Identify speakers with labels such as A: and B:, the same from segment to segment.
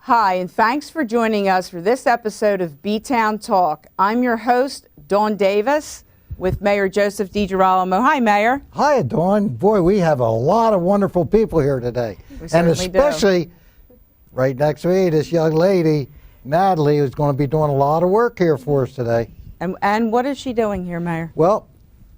A: Hi, and thanks for joining us for this episode of B-Town Talk. I'm your host, Dawn Davis, with Mayor Joseph DiGirolamo. Hi, Mayor.
B: Hi, Dawn. Boy, we have a lot of wonderful people here today.
A: And
B: especially right next to me, this young lady, Natalie, who's going to be doing a lot of work here for us today.
A: And what is she doing here, Mayor?
B: Well,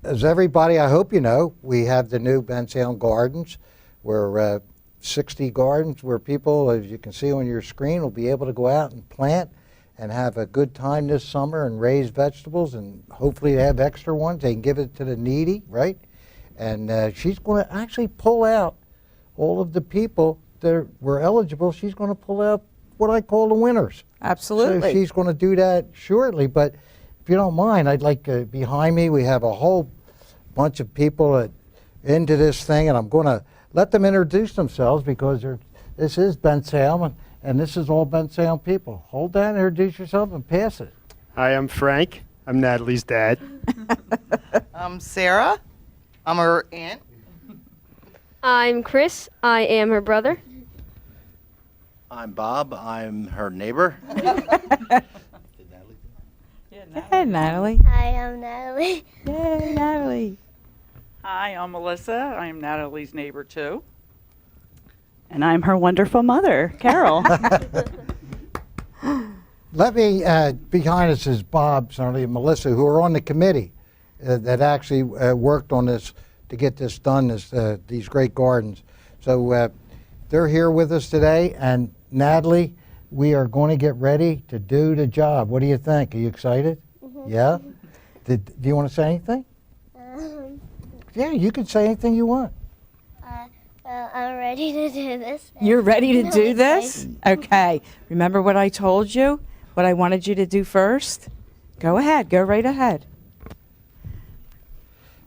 B: as everybody, I hope you know, we have the new Bensalem Gardens. We're 60 gardens where people, as you can see on your screen, will be able to go out and plant and have a good time this summer and raise vegetables, and hopefully have extra ones. They can give it to the needy, right? And she's going to actually pull out all of the people that were eligible. She's going to pull out what I call the winners.
A: Absolutely.
B: So she's going to do that shortly. But if you don't mind, I'd like behind me, we have a whole bunch of people that into this thing, and I'm going to let them introduce themselves because this is Bensalem, and this is all Bensalem people. Hold that, introduce yourself, and pass it.
C: Hi, I'm Frank. I'm Natalie's dad.
D: I'm Sarah. I'm her aunt.
E: I'm Chris. I am her brother.
F: I'm Bob. I'm her neighbor.
A: Go ahead, Natalie.
G: Hi, I'm Natalie.
A: Yay, Natalie.
H: Hi, I'm Melissa. I'm Natalie's neighbor too. And I'm her wonderful mother, Carol.
B: Let me, behind us is Bob, certainly, and Melissa, who are on the committee that actually worked on this to get this done, these great gardens. So they're here with us today, and Natalie, we are going to get ready to do the job. What do you think? Are you excited?
G: Mm-hmm.
B: Yeah? Do you want to say anything? Yeah, you can say anything you want.
G: I'm ready to do this.
A: You're ready to
G: No,
A: do
G: it's
A: this? Okay. Remember what I told you? What I wanted you to do first? Go ahead. Go right ahead.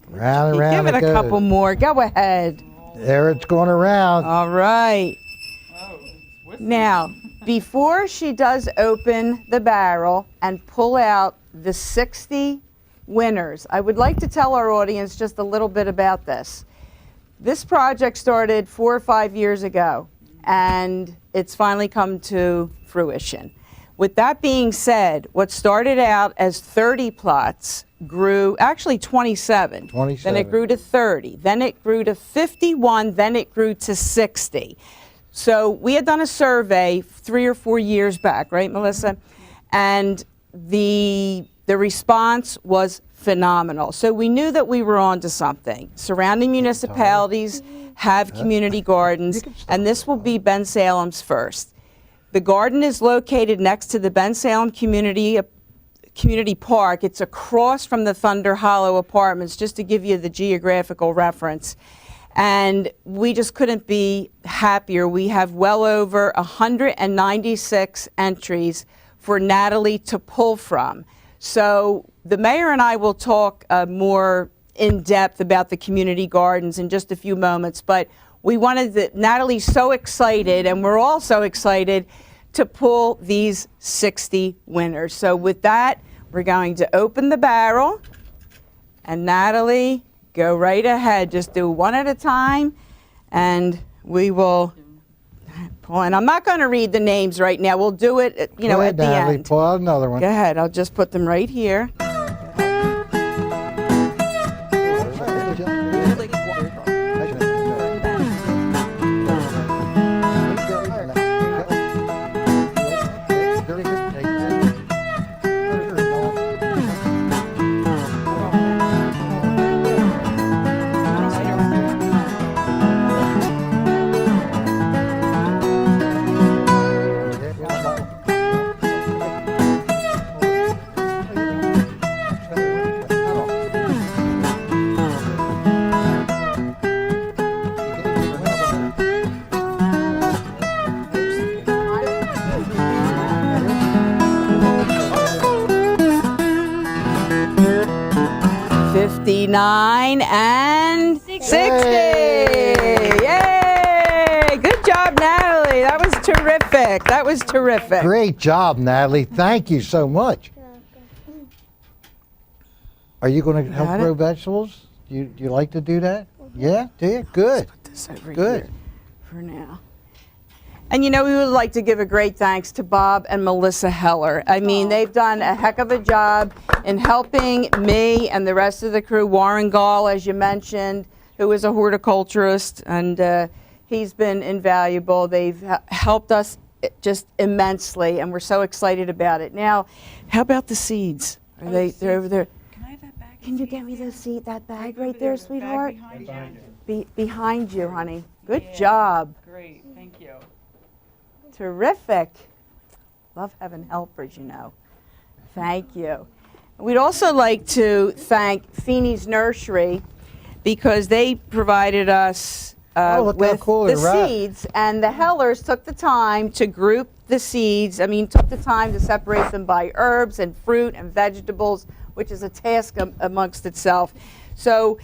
B: Round and round
A: Give it a
B: goes.
A: couple more. Go ahead.
B: There it's going around.
A: All right. Now, before she does open the barrel and pull out the 60 winners, I would like to tell our audience just a little bit about this. This project started 4 or 5 years ago, and it's finally come to fruition. With that being said, what started out as 30 plots grew, actually 27.
B: 27.
A: Then it grew to 30. Then it grew to 51. Then it grew to 60. So we had done a survey 3 or 4 years back, right, Melissa? And the response was phenomenal. So we knew that we were on to something. Surrounding municipalities have community gardens, and this will be Bensalem's first. The garden is located next to the Bensalem Community Park. It's across from the Thunder Hollow Apartments, just to give you the geographical reference. And we just couldn't be happier. We have well over 196 entries for Natalie to pull from. So the mayor and I will talk more in depth about the community gardens in just a few moments, but we wanted Natalie's so excited, and we're all so excited to pull these 60 winners. So with that, we're going to open the barrel, and Natalie, go right ahead. Just do one at a time, and we will pull. And I'm not going to read the names right now. We'll do it, at the
B: Natalie,
A: end.
B: pull out another one.
A: Go ahead. I'll just put them right here. $59 and $60. Yay! Good job, Natalie. That was terrific. That was terrific.
B: Great job, Natalie. Thank you so much. Are you going to help
A: Got it.
B: grow vegetables? Do you like to do that? Yeah, do you? Good.
A: Put this over
B: Good.
A: here for now. And we would like to give a great thanks to Bob and Melissa Heller. I mean, they've done a heck of a job in helping me and the rest of the crew. Warren Gall, as you mentioned, who is a horticulturist, and he's been invaluable. They've helped us just immensely, and we're so excited about it. Now, how about the seeds? They're over there.
H: Can I have that bag?
A: Can you get me that bag right there, sweetheart? Behind you, honey. Good job.
H: Great, thank you.
A: Terrific. Love having helpers, Thank you. We'd also like to thank Feeney's Nursery because they provided us
B: look how
A: with
B: cool
A: the
B: they're wrapped.
A: seeds, and the Hellers took the time to group the seeds. Took the time to separate them by herbs and fruit and vegetables, which is a task amongst itself. So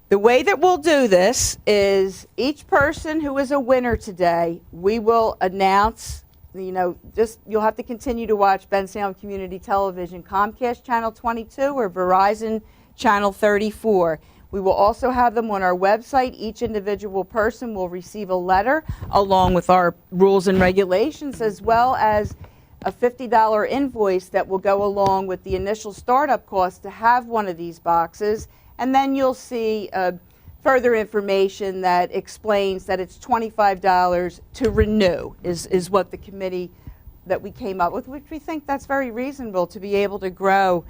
A: the way that we'll do this is each person who is a winner today, we will announce, you'll have to continue to watch Bensalem Community Television, Comcast Channel 22 or Verizon Channel 34. We will also have them on our website. Each individual person will receive a letter along with our rules and regulations, as well as a $50 invoice that will go along with the initial startup cost to have one of these boxes. And then you'll see further information that explains that it's $25 to renew is what the committee that we came up with, which we think that's very reasonable to be able to grow,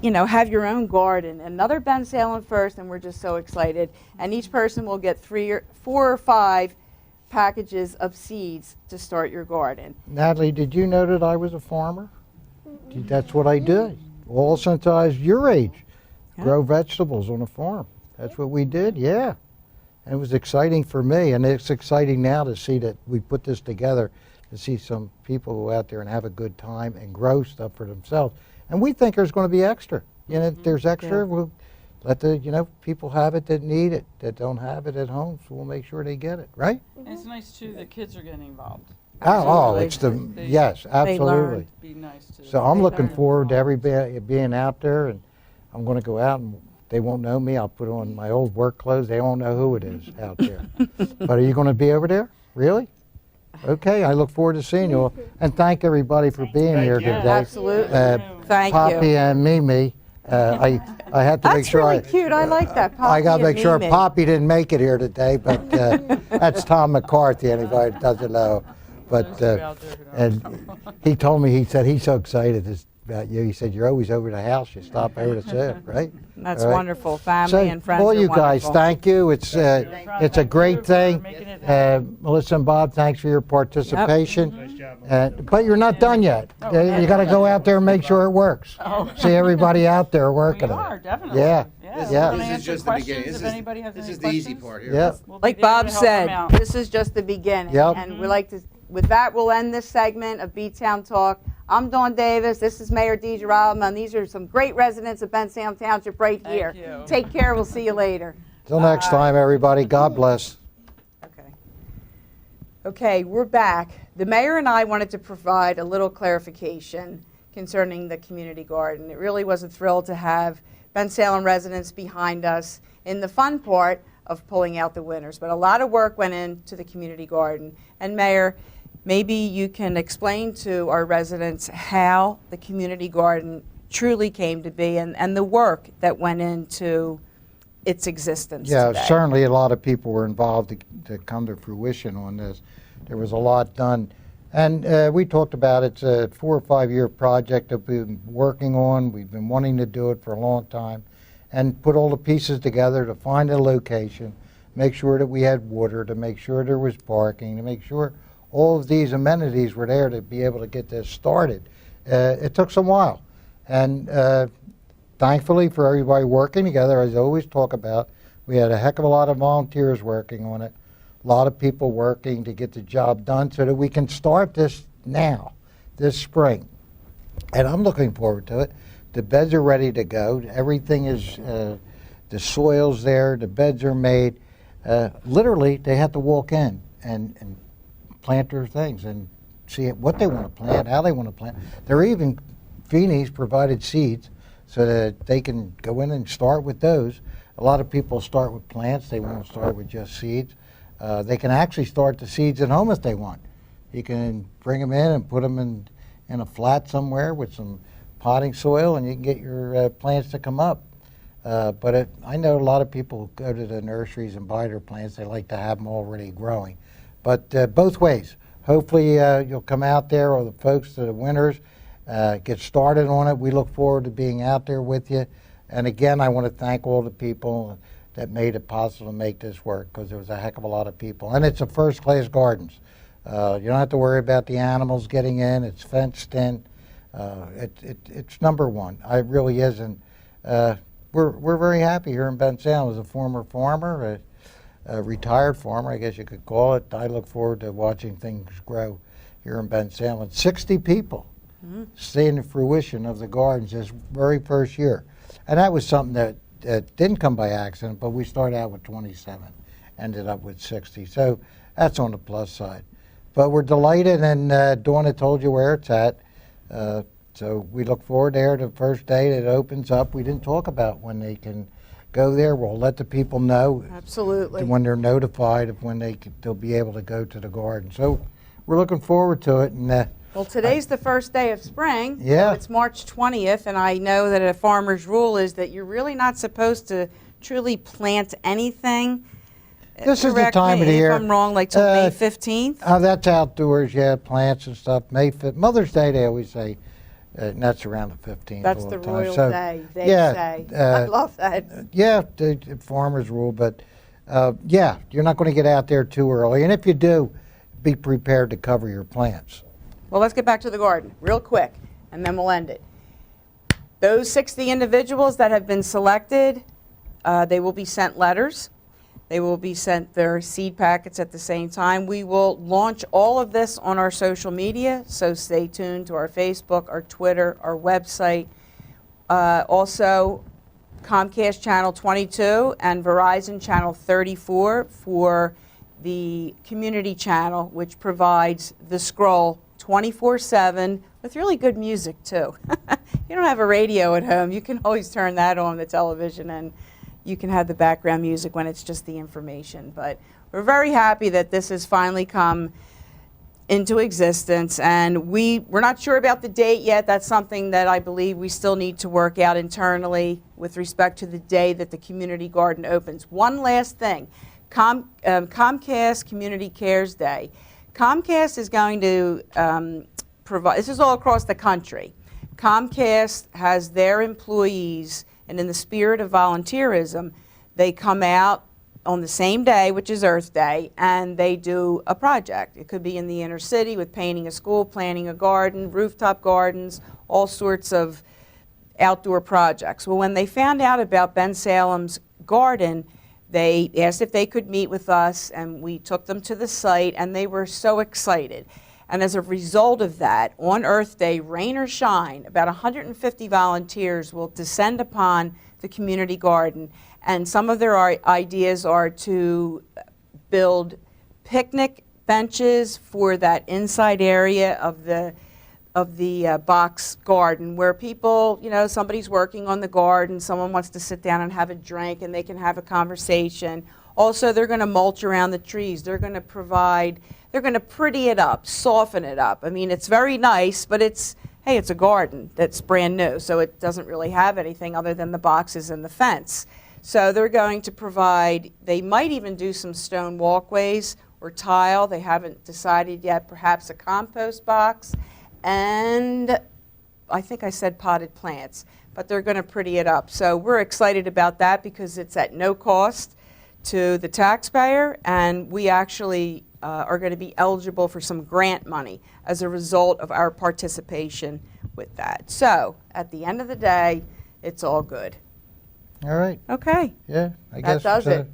A: have your own garden. Another Bensalem first, and we're just so excited. And each person will get 4 or 5 packages of seeds to start your garden.
B: Natalie, did you know that I was a farmer? That's what I did. All since I was your age. Grow vegetables on a farm. That's what we did, yeah. And it was exciting for me, and it's exciting now to see that we put this together, to see some people go out there and have a good time and grow stuff for themselves. And we think there's going to be extra. If there's extra, we'll let the people have it that need it, that don't have it at home, so we'll make sure they get it, right?
H: And it's nice too that kids are getting involved.
B: It's yes, absolutely.
A: learn.
H: Be nice to.
B: So I'm looking
H: learn.
B: forward to everybody being out there, and I'm going to go out, and they won't know me. I'll put on my old work clothes. They won't know who it is out there. But are you going to be over there? Really? Okay, I look forward to seeing you all. And thank everybody for being here today.
A: Absolutely. Thank
B: Poppy
A: you.
B: and Mimi. I had to make
A: That's
B: sure
A: really cute. I like that.
B: I got to
A: Poppy
B: make
A: and
B: sure
A: Mimi.
B: Poppy didn't make it here today, but that's Tom McCarthy, anybody that doesn't know. But and he told me, he said he's so excited about you. He said, you're always over the house. You stop over to see it, right?
A: That's
B: All right.
A: wonderful. Family
B: So,
A: and friends
B: all
A: are
B: you guys,
A: wonderful.
B: thank you. It's a great thing. Melissa and Bob, thanks for your participation.
C: Nice job.
B: But you're not done yet. You got to go out there and make sure it works. See everybody out there
H: We
B: working
H: are,
B: it.
H: definitely.
B: Yeah.
H: Yeah.
B: Yeah.
H: We're gonna
I: This is
H: answer
I: just the beginning.
H: questions if anybody has any
I: This is the easy
H: questions.
I: part here.
B: Yep.
H: We'll be
A: Like
H: there
A: Bob
H: to help them
A: said,
H: out.
A: this is just the beginning.
B: Yep.
A: And we like to, with that, we'll end this segment of B-Town Talk. I'm Dawn Davis. This is Mayor DeGirolamo, and these are some great residents of Bensalem Township right
H: Thank
A: here.
H: you.
A: Take care. We'll see you later.
B: Till next time, everybody. God bless.
A: Okay, we're back. The mayor and I wanted to provide a little clarification concerning the community garden. It really was a thrill to have Bensalem residents behind us in the fun part of pulling out the winners, but a lot of work went into the community garden. And Mayor, maybe you can explain to our residents how the community garden truly came to be and the work that went into its existence
B: Yeah,
A: today.
B: certainly a lot of people were involved to come to fruition on this. There was a lot done. And we talked about it's a 4 or 5 year project that we've been working on. We've been wanting to do it for a long time and put all the pieces together to find a location, make sure that we had water, to make sure there was parking, to make sure all of these amenities were there to be able to get this started. It took some while. And thankfully for everybody working together, as I always talk about, we had a heck of a lot of volunteers working on it, a lot of people working to get the job done so that we can start this now, this spring. And I'm looking forward to it. The beds are ready to go. Everything is, the soil's there, the beds are made. Literally, they have to walk in and plant their things and see what they want to plant, how they want to plant. They're even, Feeney's provided seeds so that they can go in and start with those. A lot of people start with plants. They won't start with just seeds. They can actually start the seeds at home if they want. You can bring them in and put them in a flat somewhere with some potting soil, and you can get your plants to come up. But I know a lot of people go to the nurseries and buy their plants. They like to have them already growing. But both ways. Hopefully you'll come out there, or the folks that are winners, get started on it. We look forward to being out there with you. And again, I want to thank all the people that made it possible to make this work, because there was a heck of a lot of people. And it's a first-class gardens. You don't have to worry about the animals getting in. It's fenced in. It's number one. It really is. And we're very happy here in Bensalem. As a former farmer, a retired farmer, I guess you could call it, I look forward to watching things grow here in Bensalem. 60 people seeing the fruition of the gardens this very first year. And that was something that didn't come by accident, but we started out with 27, ended up with 60. So that's on the plus side. But we're delighted, and Dawn had told you where it's at. So we look forward there to the first day that it opens up. We didn't talk about when they can go there. We'll let the people know.
A: Absolutely.
B: When they're notified of when they'll be able to go to the garden. So we're looking forward to it. And
A: Well, today's the first day of spring.
B: Yeah.
A: So it's March 20th, and I know that a farmer's rule is that you're really not supposed to truly plant anything.
B: this is the
A: Correct
B: time
A: me
B: of the year.
A: if I'm wrong, like till May 15th?
B: That's outdoors, yeah, plants and stuff. May 5th. Mother's Day, they always say, and that's around the 15th.
A: That's
B: all
A: the
B: time.
A: royal
B: So,
A: day, they
B: yeah,
A: say. I love that.
B: Yeah, the farmer's rule, but yeah, you're not going to get out there too early. And if you do, be prepared to cover your plants.
A: Well, let's get back to the garden real quick, and then we'll end it. Those 60 individuals that have been selected, they will be sent letters. They will be sent their seed packets at the same time. We will launch all of this on our social media, so stay tuned to our Facebook, our Twitter, our website. Also, Comcast Channel 22 and Verizon Channel 34 for the community channel, which provides the scroll 24/7 with really good music too. You don't have a radio at home, you can always turn that on the television, and you can have the background music when it's just the information. But we're very happy that this has finally come into existence, and we're not sure about the date yet. That's something that I believe we still need to work out internally with respect to the day that the community garden opens. One last thing, Comcast Community Cares Day. Comcast is going to provide, this is all across the country. Comcast has their employees, and in the spirit of volunteerism, they come out on the same day, which is Earth Day, and they do a project. It could be in the inner city with painting a school, planting a garden, rooftop gardens, all sorts of outdoor projects. Well, when they found out about Bensalem's garden, they asked if they could meet with us, and we took them to the site, and they were so excited. And as a result of that, on Earth Day, rain or shine, about 150 volunteers will descend upon the community garden. And some of their ideas are to build picnic benches for that inside area of the box garden, where people, you know, somebody's working on the garden, someone wants to sit down and have a drink, and they can have a conversation. Also, they're going to mulch around the trees. They're going to pretty it up, soften it up. I mean, it's very nice, but it's a garden that's brand new, so it doesn't really have anything other than the boxes and the fence. So they're going to provide, they might even do some stone walkways or tile. They haven't decided yet, perhaps a compost box. And I think I said potted plants, but they're going to pretty it up. So we're excited about that because it's at no cost to the taxpayer, and we actually are going to be eligible for some grant money as a result of our participation with that. So at the end of the day, it's all good.
B: All right.
A: Okay.
B: Yeah, I guess.
A: That does it.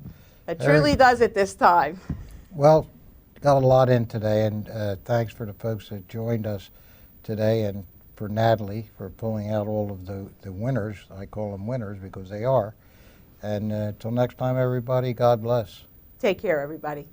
A: That truly does it this time.
B: Well, got a lot in today, and thanks for the folks that joined us today, and for Natalie for pulling out all of the winners. I call them winners because they are. And until next time, everybody, God bless.
A: Take care, everybody.